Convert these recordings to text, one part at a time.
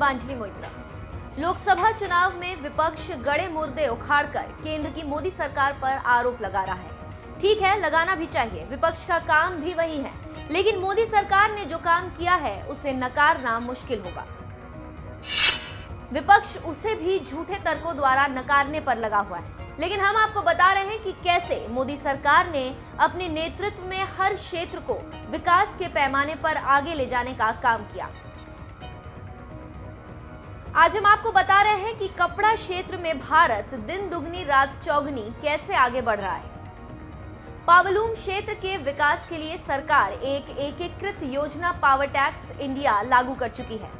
दीपांजलि मोइत्रा। लोकसभा चुनाव में विपक्ष गड़े मुर्दे उखाड़कर केंद्र की मोदी सरकार पर आरोप लगा रहा है। ठीक है, लगाना भी चाहिए, विपक्ष का काम भी वही है, लेकिन मोदी सरकार ने जो काम किया है उसे नकारना मुश्किल होगा। विपक्ष उसे भी झूठे तर्कों द्वारा नकारने पर लगा हुआ है, लेकिन हम आपको बता रहे हैं कि कैसे मोदी सरकार ने अपने नेतृत्व में हर क्षेत्र को विकास के पैमाने पर आगे ले जाने का काम किया। आज हम आपको बता रहे हैं कि कपड़ा क्षेत्र में भारत दिन दुगनी रात चौगनी कैसे आगे बढ़ रहा है। पावरलूम क्षेत्र के विकास के लिए सरकार एक एकीकृत योजना पावर टैक्स इंडिया लागू कर चुकी है।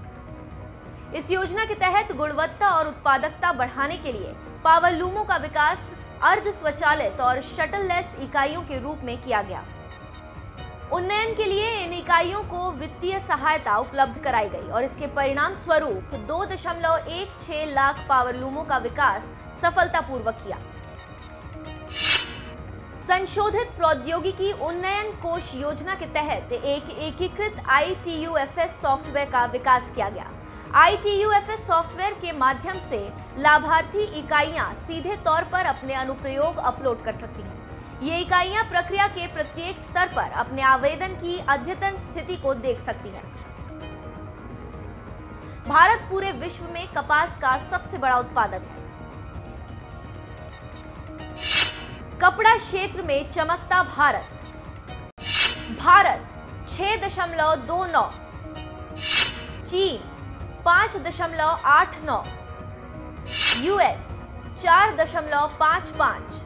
इस योजना के तहत गुणवत्ता और उत्पादकता बढ़ाने के लिए पावरलूमों का विकास अर्ध स्वचालित और शटललेस इकाइयों के रूप में किया गया। उन्नयन के लिए इन इकाइयों को वित्तीय सहायता उपलब्ध कराई गई और इसके परिणाम स्वरूप 2.16 लाख पावरलूमों का विकास सफलतापूर्वक किया। संशोधित प्रौद्योगिकी उन्नयन कोष योजना के तहत एक एकीकृत ITUFS सॉफ्टवेयर का विकास किया गया। ITUFS सॉफ्टवेयर के माध्यम से लाभार्थी इकाइयां सीधे तौर पर अपने अनुप्रयोग अपलोड कर सकती हैं। ये इकाइयां प्रक्रिया के प्रत्येक स्तर पर अपने आवेदन की अद्यतन स्थिति को देख सकती हैं। भारत पूरे विश्व में कपास का सबसे बड़ा उत्पादक है। कपड़ा क्षेत्र में चमकता भारत 6.29, चीन 5.89, US 4.55।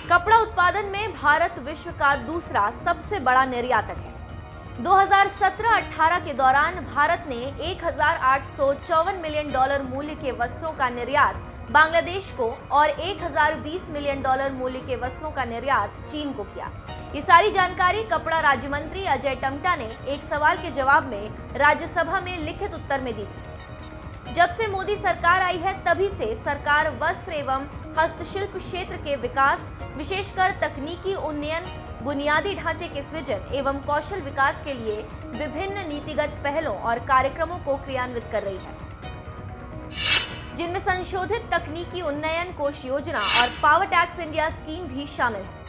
कपड़ा उत्पादन में भारत विश्व का दूसरा सबसे बड़ा निर्यातक है। 2017-18 के दौरान भारत ने $1,854 मिलियन मूल्य के वस्त्रों का निर्यात बांग्लादेश को और $1,020 मिलियन मूल्य के वस्त्रों का निर्यात चीन को किया। ये सारी जानकारी कपड़ा राज्य मंत्री अजय टम्टा ने एक सवाल के जवाब में राज्यसभा में लिखित उत्तर में दी थी। जब से मोदी सरकार आई है तभी से सरकार वस्त्र एवं हस्तशिल्प क्षेत्र के विकास, विशेषकर तकनीकी उन्नयन, बुनियादी ढांचे के सृजन एवं कौशल विकास के लिए विभिन्न नीतिगत पहलों और कार्यक्रमों को क्रियान्वित कर रही है, जिनमें संशोधित तकनीकी उन्नयन कोष योजना और पावर टैक्स इंडिया स्कीम भी शामिल है।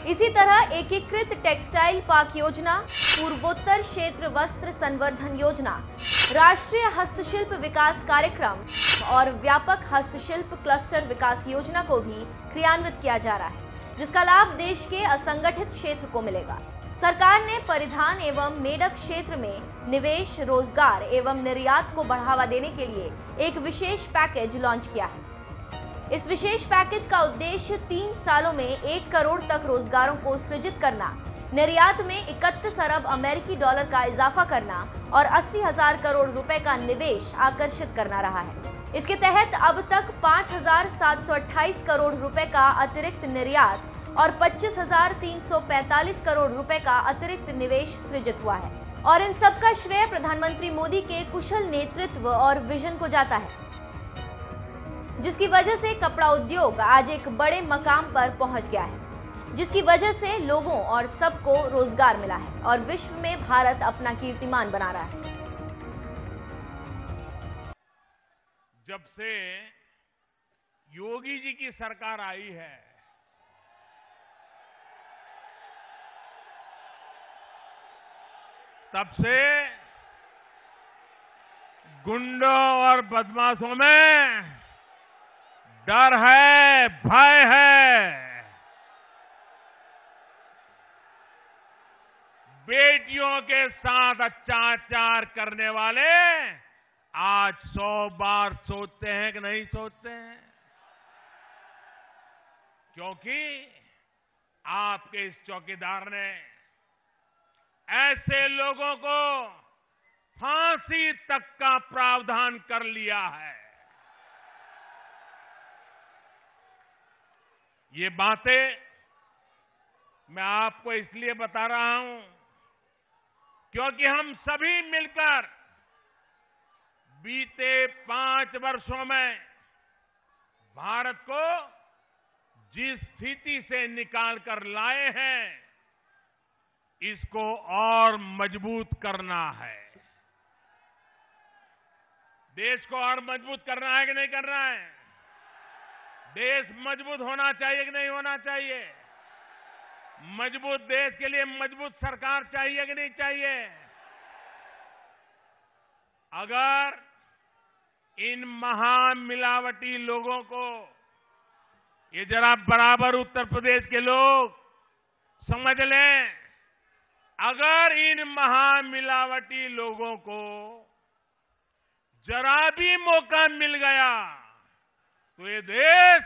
इसी तरह एकीकृत टेक्सटाइल पार्क योजना, पूर्वोत्तर क्षेत्र वस्त्र संवर्धन योजना, राष्ट्रीय हस्तशिल्प विकास कार्यक्रम और व्यापक हस्तशिल्प क्लस्टर विकास योजना को भी क्रियान्वित किया जा रहा है, जिसका लाभ देश के असंगठित क्षेत्र को मिलेगा। सरकार ने परिधान एवं मेडअप क्षेत्र में निवेश, रोजगार एवं निर्यात को बढ़ावा देने के लिए एक विशेष पैकेज लॉन्च किया है। इस विशेष पैकेज का उद्देश्य 3 सालों में 1 करोड़ तक रोजगारों को सृजित करना, निर्यात में 31 अरब अमेरिकी डॉलर का इजाफा करना और 80,000 करोड़ रुपए का निवेश आकर्षित करना रहा है। इसके तहत अब तक 5,728 करोड़ रुपए का अतिरिक्त निर्यात और 25,345 करोड़ रुपए का अतिरिक्त निवेश सृजित हुआ है और इन सबका श्रेय प्रधानमंत्री मोदी के कुशल नेतृत्व और विजन को जाता है, जिसकी वजह से कपड़ा उद्योग आज एक बड़े मकाम पर पहुंच गया है, जिसकी वजह से लोगों और सबको रोजगार मिला है और विश्व में भारत अपना कीर्तिमान बना रहा है। जब से योगी जी की सरकार आई है, तब से गुंडों और बदमाशों में डर है, भय है। बेटियों के साथ अत्याचार करने वाले आज 100 बार सोचते हैं कि नहीं सोचते हैं, क्योंकि आपके इस चौकीदार ने ऐसे लोगों को फांसी तक का प्रावधान कर लिया है। ये बातें मैं आपको इसलिए बता रहा हूं क्योंकि हम सभी मिलकर बीते 5 वर्षों में भारत को जिस स्थिति से निकाल कर लाए हैं, इसको और मजबूत करना है। देश को और मजबूत करना है कि नहीं करना है? देश मजबूत होना चाहिए कि नहीं होना चाहिए? मजबूत देश के लिए मजबूत सरकार चाहिए कि नहीं चाहिए? अगर इन महामिलावटी लोगों को ये जरा बराबर उत्तर प्रदेश के लोग समझ लें, अगर इन महामिलावटी लोगों को जरा भी मौका मिल गया तो ये देश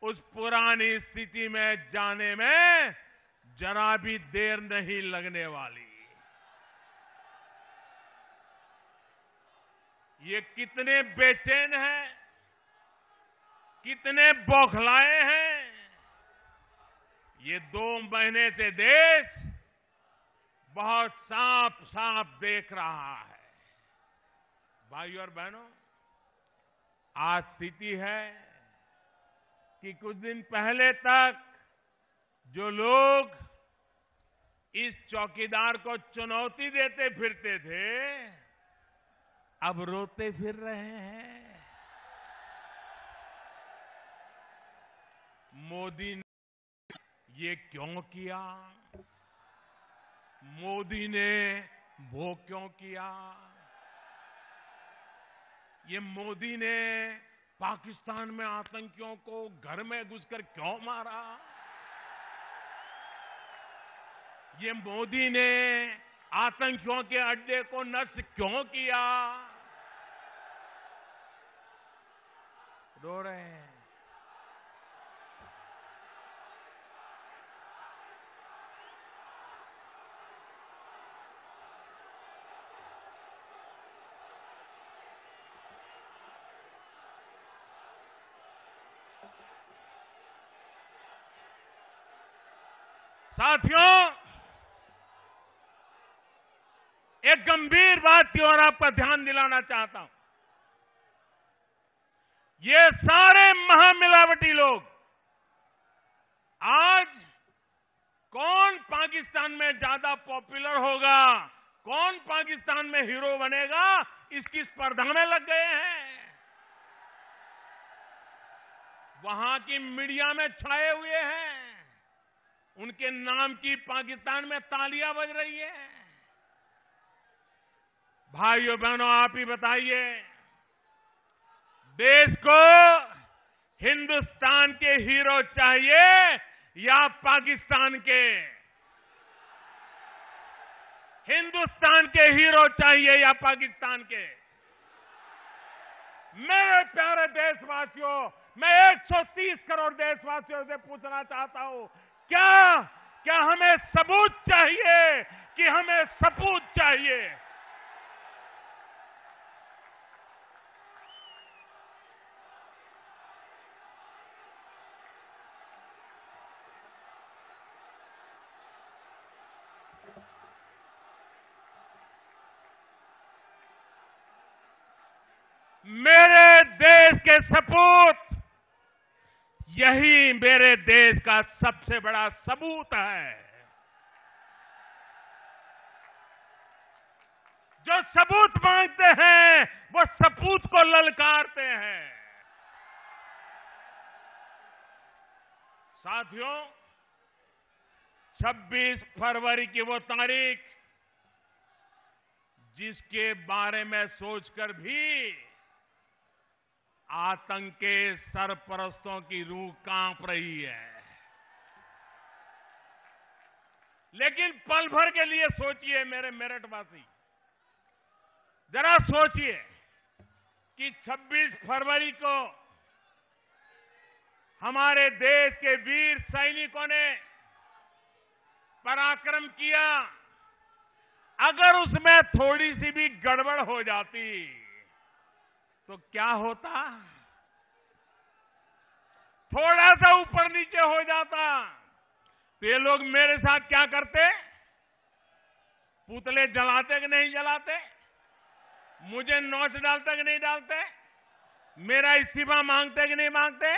उस पुरानी स्थिति में जाने में जरा भी देर नहीं लगने वाली। ये कितने बेचैन हैं, कितने बौखलाए हैं। ये 2 महीने से देश बहुत साफ साफ देख रहा है। भाइयों और बहनों, आज स्थिति है कि कुछ दिन पहले तक जो लोग इस चौकीदार को चुनौती देते फिरते थे, अब रोते फिर रहे हैं। मोदी ने ये क्यों किया? मोदी ने वो क्यों किया? ये मोदी ने पाकिस्तान में आतंकियों को घर में घुसकर क्यों मारा? ये मोदी ने आतंकियों के अड्डे को नष्ट क्यों किया? रो रहे हैं। साथियों, एक गंभीर बात की ओर आपका ध्यान दिलाना चाहता हूं। ये सारे महामिलावटी लोग आज कौन पाकिस्तान में ज्यादा पॉपुलर होगा, कौन पाकिस्तान में हीरो बनेगा, इसकी स्पर्धा में लग गए हैं। वहां की मीडिया में छाए हुए हैं। उनके नाम की पाकिस्तान में तालियां बज रही है। भाइयों बहनों, आप ही बताइए, देश को हिंदुस्तान के हीरो चाहिए या पाकिस्तान के? हिंदुस्तान के हीरो चाहिए या पाकिस्तान के? मेरे प्यारे देशवासियों, मैं 130 करोड़ देशवासियों से पूछना चाहता हूं, क्या हमें सबूत चाहिए कि हमें सपूत चाहिए? मेरे देश के सपूत, यही मेरे देश का सबसे बड़ा सबूत है। जो सबूत मांगते हैं वो सपूत को ललकारते हैं। साथियों, 26 फरवरी की वो तारीख जिसके बारे में सोचकर भी आतंक के सरपरस्तों की रूह कांप रही है। लेकिन पल भर के लिए सोचिए मेरे मेरठवासी, जरा सोचिए कि 26 फरवरी को हमारे देश के वीर सैनिकों ने पराक्रम किया, अगर उसमें थोड़ी सी भी गड़बड़ हो जाती तो क्या होता? थोड़ा सा ऊपर नीचे हो जाता तो ये लोग मेरे साथ क्या करते? पुतले जलाते कि नहीं जलाते? मुझे नोच डालते कि नहीं डालते? मेरा इस्तीफा मांगते कि नहीं मांगते?